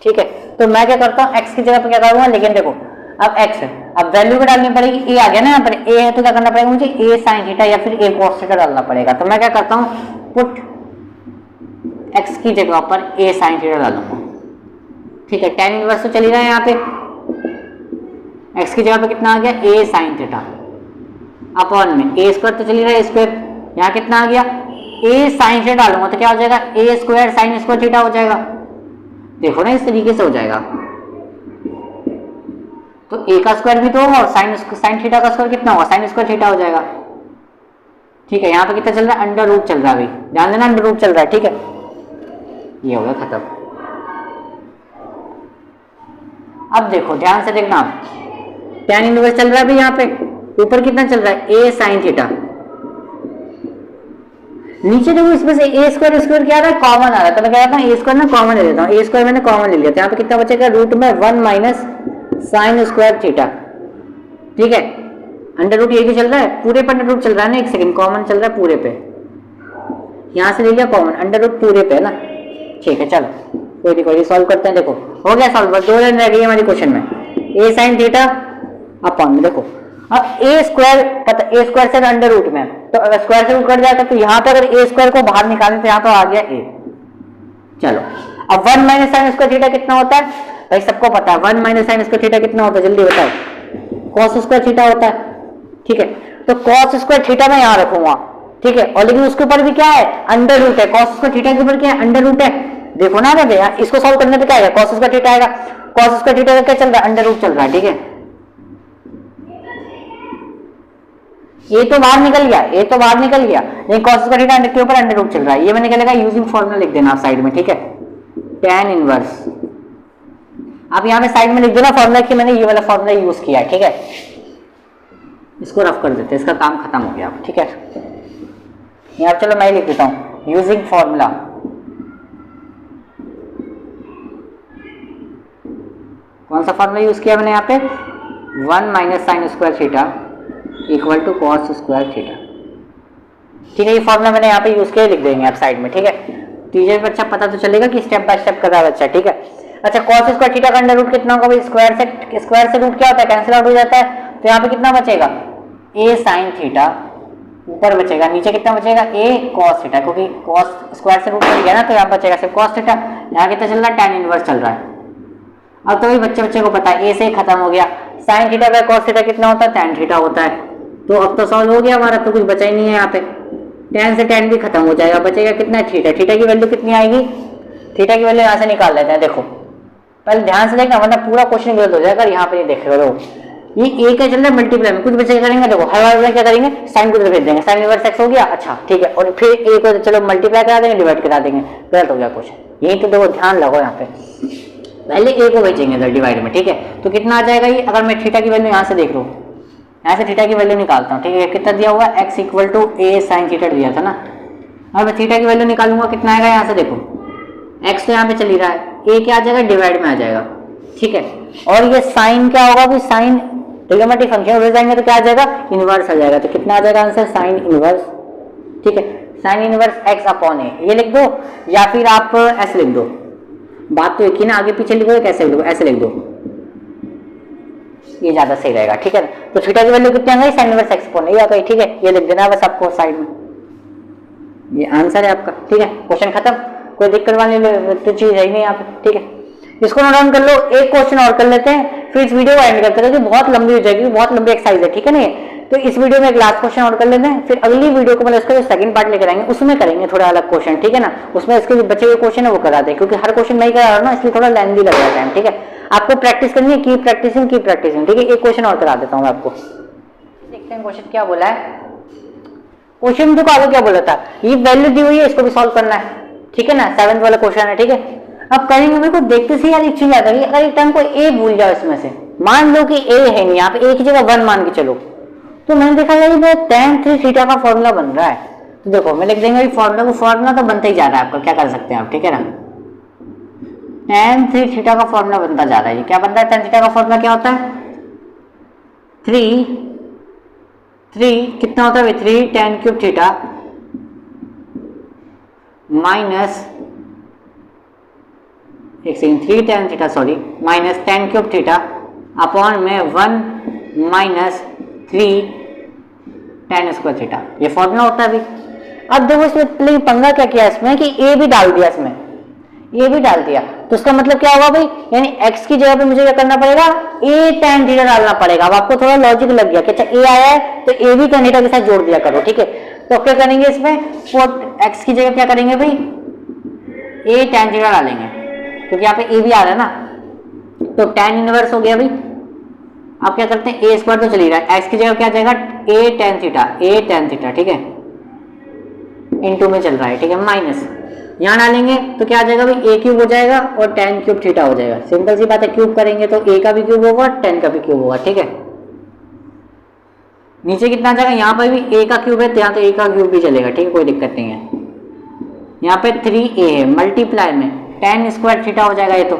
ठीक है, तो मैं क्या करता हूँ, x की जगह पे क्या करूंगा, लेकिन देखो अब x है, अब वैल्यू को डालनी पड़ेगी, a आ गया ना यहाँ पर, a है तो क्या करना पड़ेगा मुझे, a sin थीटा या फिर a cos थीटा डालना पड़ेगा। तो मैं क्या करता हूँ, पुट x की जगह पर a sin थीटा डालूंगा। ठीक है, tan इनवर्स तो चली रहा है यहाँ पे, x की जगह पे कितना आ गया, a sin थीटा अपॉन में a स्क्वायर तो चली रहा है स्क्वायर, यहाँ कितना आ गया, a sin थीटा डालूंगा तो क्या हो जाएगा, a square sin square theta हो जाएगा। देखो ना, इस तरीके से हो जाएगा, तो a का स्क्वायर भी तो होगा और साइन थीटा का स्क्वायर कितना होगा, साइन स्क्वायर थीटा हो जाएगा। ठीक है, यहाँ पे कितना चल रहा है, अंडर रूट चल रहा है भाई, ध्यान देना अंडर रूट चल रहा है। ठीक है, ये हो गया खत्म। अब देखो ध्यान से देखना, tan इनवर्स चल रहा है भाई, यहाँ पे ऊपर कितना चल रहा है, a sin थीटा, नीचे देखो इसमें से ए स्क्वायर क्या आ रहा है, कॉमन आ रहा है, तो मैं कह रहा था ए स्क्वायर ना कॉमन ले लेता हूँ, ए स्क्वायर मैंने कॉमन ले लिया, तो यहाँ पे कितना बचेगा, रूट में 1 माइनस साइन स्क्वायर थीटा, ठीक है। अंडर रूट ये चल रहा है, पूरे पे अंडर रूट चल रहा है ना, एक सेकंड, कॉमन चल रहा है पूरे पे, यहाँ से ले लिया कॉमन, अंडर रूट पूरे पे है ना, ठीक है। चलो कोई नहीं, सॉल्व करते हैं, देखो हो गया सॉल्व, बस 2 लाइन रह गई है हमारी क्वेश्चन में, ए साइन थीटा अपॉन में, देखो अब ए स्क्वायर पता, ए स्क्वायर से अंडर रूट में, तो अगर स्क्वायर से रूट कट जाता तो यहाँ पे अगर ए स्क्वायर को बाहर निकालें तो यहाँ तो आ गया ए। चलो अब 1 माइनस साइन स्क्वायर थीटा कितना होता है भाई, सबको पता है 1 माइनस साइन स्क्वायर थीटा कितना होता है, जल्दी बताओ, कॉस स्क्वायर थीटा होता है, ठीक है। तो कॉस स्क्वायर थीटा मैं यहाँ रखूंगा, ठीक है, और लेकिन उसके ऊपर भी क्या है, अंडर रूट है, कॉस स्क्वायर थीटा के ऊपर क्या है, अंडर रूट है, देखो ना भैया, इसको सॉल्व करने पे क्या आएगा, कॉस स्क्वायर थीटा आएगा, कॉस स्क्वायर थीटा का क्या चल रहा है, अंडर रूट चल रहा है, ठीक है। ये तो बाहर निकल गया, ये तो बाहर निकल गया, लेकिन कॉस स्क्वायर थीटा के ऊपर अंडर रूट चल रहा है, ये मैंने क्या लिखा, यूजिंग फॉर्मूला लिख देना आप साइड में, ठीक है, tan इनवर्स, आप यहाँ पे साइड में लिख देना फॉर्मूला कि मैंने ये वाला फॉर्मूला यूज किया है, ठीक है। इसको रफ कर देते हैं, इसका काम खत्म हो गया, ठीक है। यहाँ चलो मैं लिख देता हूँ, यूजिंग फॉर्मूला, कौन सा फॉर्मूला यूज किया मैंने यहाँ पे, 1 minus sine square theta equal to cos square theta, ठीक है। ये फॉर्मूला मैंने यहाँ पे यूज किया, लिख देंगे आप साइड में, ठीक है। टीचर को अच्छा पता तो चलेगा कि स्टेप बाय स्टेप कर रहा है बच्चा, ठीक है। अच्छा कॉस स्क्वायर थीटा का अंडर रूट कितना होगा भाई, स्क्वायर से रूट क्या होता है, कैंसिल आउट हो जाता है, तो यहाँ पे कितना बचेगा, ए साइन थीटा, ऊपर बचेगा, नीचे कितना बचेगा, ए कॉस थीटा, क्योंकि कॉस स्क्वायर से रूट कट गया ना, तो यहाँ बचेगा सिर्फ कॉस थीटा, यहाँ कितना चल रहा है, tan इनवर्स चल रहा है। अब तो भाई बच्चे को पता है, ए से ही खत्म हो गया, sign theta by cos theta कितना होता है, tan थीटा होता है, तो अब तो सॉल्व हो गया हमारा, तो कुछ बचा ही नहीं है यहाँ पे, tan से tan भी खत्म हो जाएगा, बचेगा कितना, थीटा, थीटा की वैल्यू कितनी आएगी, थीटा की वैल्यू यहाँ से निकाल लेते हैं, देखो पहले ध्यान से देखना वरना पूरा क्वेश्चन गलत हो जाएगा, यहाँ पे देख रहे हो, ये ए का चल रहा है मल्टीप्लाई में, कुछ बच्चे करेंगे, देखो हर बार क्या करेंगे, साइन को भेज देंगे, साइन इनवर्स एक्स हो गया, अच्छा ठीक है, और फिर ए को चलो मल्टीप्लाई करा देंगे, डिवाइड करा देंगे, गलत हो गया क्वेश्चन, यही तो देखो ध्यान लगाओ यहाँ पे, पहले ए को भेजेंगे इधर डिवाइड में, ठीक है। तो कितना आ जाएगा ये, अगर मैं थीटा की वैल्यू यहाँ से देख लूँ, यहाँ से थीटा की वैल्यू निकालता हूँ, ठीक है, कितना दिया हुआ, x equal to a sine theta दिया था ना, अब मैं थीटा की वैल्यू निकालूंगा, कितना आएगा, यहाँ से देखो एक्स तो यहाँ पे चल ही रहा है, ए क्या आ जाएगा, डिवाइड में आ जाएगा, ठीक है। और ये साइन क्या होगा भाई, साइन ट्रिग्नोमेट्रिक फंक्शन उधर जाएंगे तो क्या आ जाएगा, इनवर्स आ जाएगा, तो कितना आ जाएगा आंसर, साइन इनवर्स, ठीक है, साइन इनवर्स एक्स अपॉन ए, ये लिख दो या फिर आप ऐसे लिख दो, बात तो एक ही ना, आगे पीछे लिखो, कैसे लिख दो, ऐसे लिख दो, ये ज्यादा सही रहेगा, ठीक है। तो थीटा की वैल्यू कितनी आ गई, साइन इनवर्स एक्स अपॉन ए आ गई, ठीक है, ये लिख देना बस आपको साइड में, ये आंसर है आपका, ठीक है, क्वेश्चन खत्म, कोई दिक्कत वाली तो चीज है ही नहीं यहाँ पे, ठीक है। इसको नोट डाउन कर लो, एक क्वेश्चन और कर लेते हैं, फिर इस वीडियो को एंड करते हैं, क्योंकि बहुत लंबी हो जाएगी, बहुत लंबी एक्सरसाइज है, ठीक है ना। तो इस वीडियो में एक लास्ट क्वेश्चन और कर लेते हैं, फिर अगली वीडियो को मतलब इसका जो सेकंड पार्ट लेकर आएंगे उसमें करेंगे थोड़ा अलग क्वेश्चन, ठीक है ना, उसमें इसके बचे हुए क्वेश्चन है वो करा दे, क्योंकि हर क्वेश्चन नहीं करा रहा ना, इसलिए थोड़ा लेंथी लग रहा है टाइम, ठीक है। आपको प्रैक्टिस करनी है, की प्रैक्टिसिंग, ठीक है। एक क्वेश्चन और करा देता हूँ आपको, देखते हैं क्वेश्चन क्या बोला है। क्वेश्चन देखो आगे क्या बोला था, ये वैल्यू दी हुई है, इसको भी सॉल्व करना है, ठीक है ना, 7th वाला क्वेश्चन है, ठीक है। अब करेंगे, मेरे को देखते से यार एक चीज आता है, अगर एक टाइम को ए भूल जाओ इसमें से, मान लो कि ए है नहीं, यहाँ पे ए की जगह 1 मान के चलो, तो मैंने देखा यार tan 3 थीटा का फॉर्मूला बन रहा है, तो देखो मैं लिख देंगे फॉर्मूला तो बनता ही जा रहा है आपका, क्या कर सकते हैं आप, ठीक है ना, tan 3 थीटा का फॉर्मूला बनता जा रहा है। क्या बनता है, tan थीटा का फॉर्मूला क्या होता है, 3 कितना होता है, 3 tan क्यूब थीटा माइनस, एक second, 3 tan theta sorry, minus tan cube theta upon में 1 माइनस 3 tan स्क्वायर थीटा, ये फॉर्मूला होता है अभी। अब देखो इसमें पंगा क्या किया इसमें कि ए भी डाल दिया, इसमें ए भी डाल दिया, तो इसका मतलब क्या होगा भाई, यानी x की जगह पे मुझे क्या करना पड़ेगा, a tan थीटा डालना पड़ेगा। अब आपको थोड़ा लॉजिक लग गया कि अच्छा a आया है तो a भी tan थीटा के साथ जोड़ दिया करो, ठीक है। तो क्या करेंगे इसमें, x की जगह क्या करेंगे भाई, a tan थीटा डालेंगे, क्योंकि यहाँ पे ए भी आ रहा है ना, तो tan इनवर्स हो गया भाई। अब क्या करते हैं, ए स्क्वायर तो चल ही रहा है, एक्स की जगह क्या जाएगा, a tan थीटा, ठीक है, इनटू में चल रहा है, ठीक है, माइनस यहाँ डालेंगे तो क्या आ जाएगा भाई, a क्यूब हो जाएगा और tan क्यूब थीटा हो जाएगा, सिंपल सी बात है, क्यूब करेंगे तो a का भी क्यूब होगा tan का भी क्यूब होगा, ठीक है। नीचे कितना आ जाएगा, यहाँ पर भी a का क्यूब है तो यहाँ तो a का क्यूब भी चलेगा, ठीक है, कोई दिक्कत नहीं है। यहाँ पे 3a है, मल्टीप्लाई में tan स्क्वायर थीटा हो जाएगा ये तो।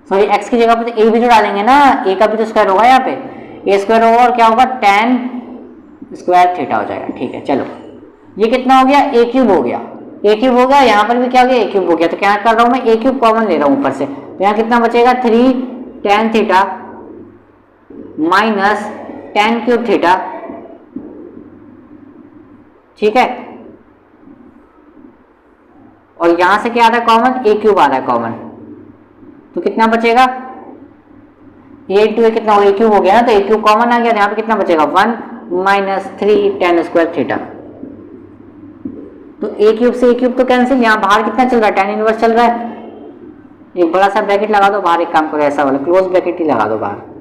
सॉरी x की जगह पे तो a भी तो डालेंगे ना, a का भी तो स्क्वायर होगा यहाँ पे, a स्क्वायर होगा और क्या होगा tan स्क्वायर थीटा हो जाएगा। ठीक है चलो, ये कितना हो गया a क्यूब हो गया, a क्यूब हो गया, यहाँ पर भी क्या हो गया a क्यूब हो गया। तो क्या कर रहा हूँ मैं, a क्यूब कॉमन ले रहा हूँ ऊपर से, तो यहाँ कितना बचेगा 3 tan theta minus tan cube theta. ठीक है, और यहां से क्या आ रहा है कॉमन, a क्यूब आ रहा है कॉमन, तो कितना बचेगा a इंटू a कितना हो, a क्यूब हो गया ना, तो a क्यूब कॉमन आ गया, तो यहाँ पे कितना बचेगा 1 माइनस 3 tan स्क्वायर थीटा। तो a क्यूब से a क्यूब तो कैंसिल, यहाँ बाहर कितना चल रहा है tan इनवर्स चल रहा है, एक बड़ा सा ब्रैकेट लगा दो बाहर, एक काम करो ऐसा वाला क्लोज ब्रैकेट ही लगा दो बाहर।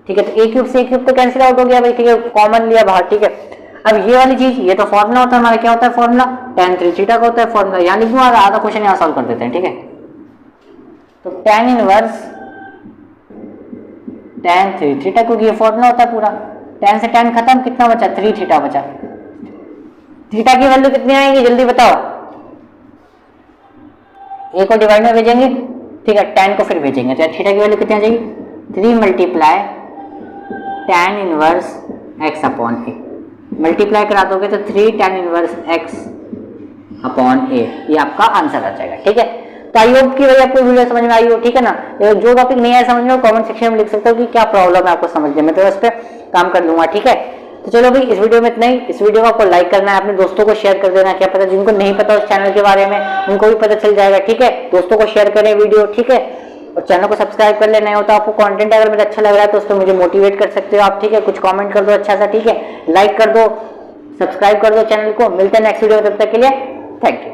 ठीक है, तो a क्यूब से a क्यूब तो कैंसिल आउट हो गया भाई, ठीक है कॉमन लिया बाहर। ठीक है, अब ये वाली चीज, ये तो फॉर्मूला होता है हमारा, क्या होता है फॉर्मूला, tan 3 थीटा का होता है फॉर्मूला, यहाँ लिख दूँ आधा क्वेश्चन यहाँ सॉल्व कर देते हैं। ठीक है, तो tan इनवर्स tan 3 थीटा, क्योंकि ये फॉर्मूला होता है पूरा, tan से tan खत्म, कितना बचा 3 थीटा बचा। थीटा की वैल्यू कितनी आएगी जल्दी बताओ, a को डिवाइड में भेजेंगे, ठीक है tan को फिर भेजेंगे, तो थीटा की वैल्यू कितनी आ जाएगी 3 multiply tan inverse x upon a, multiply करा दोगे तो 3 tan inverse x upon a, ये आपका आंसर आ जाएगा। ठीक है, तो आई होप कि भाई आपको वीडियो समझ में आई हो। ठीक है ना, जो टॉपिक नहीं आया समझ में कमेंट सेक्शन में लिख सकते हो कि क्या प्रॉब्लम है आपको समझने में, तो उस पर काम कर लूंगा। ठीक है, तो चलो भाई इस वीडियो में इतना ही। इस वीडियो को आपको लाइक करना है, अपने दोस्तों को शेयर कर देना, क्या पता जिनको नहीं पता उस चैनल के बारे में उनको भी पता चल जाएगा। ठीक है, दोस्तों को शेयर करें वीडियो। ठीक है, और चैनल को सब्सक्राइब कर लेना, हो तो आपको कंटेंट अगर मेरा अच्छा लग रहा है तो उस पर मुझे मोटिवेट कर सकते हो आप। ठीक है, कुछ कमेंट कर दो अच्छा सा, ठीक है लाइक कर दो, सब्सक्राइब कर दो चैनल को। मिलते हैं नेक्स्ट वीडियो में, तब तक के लिए थैंक यू।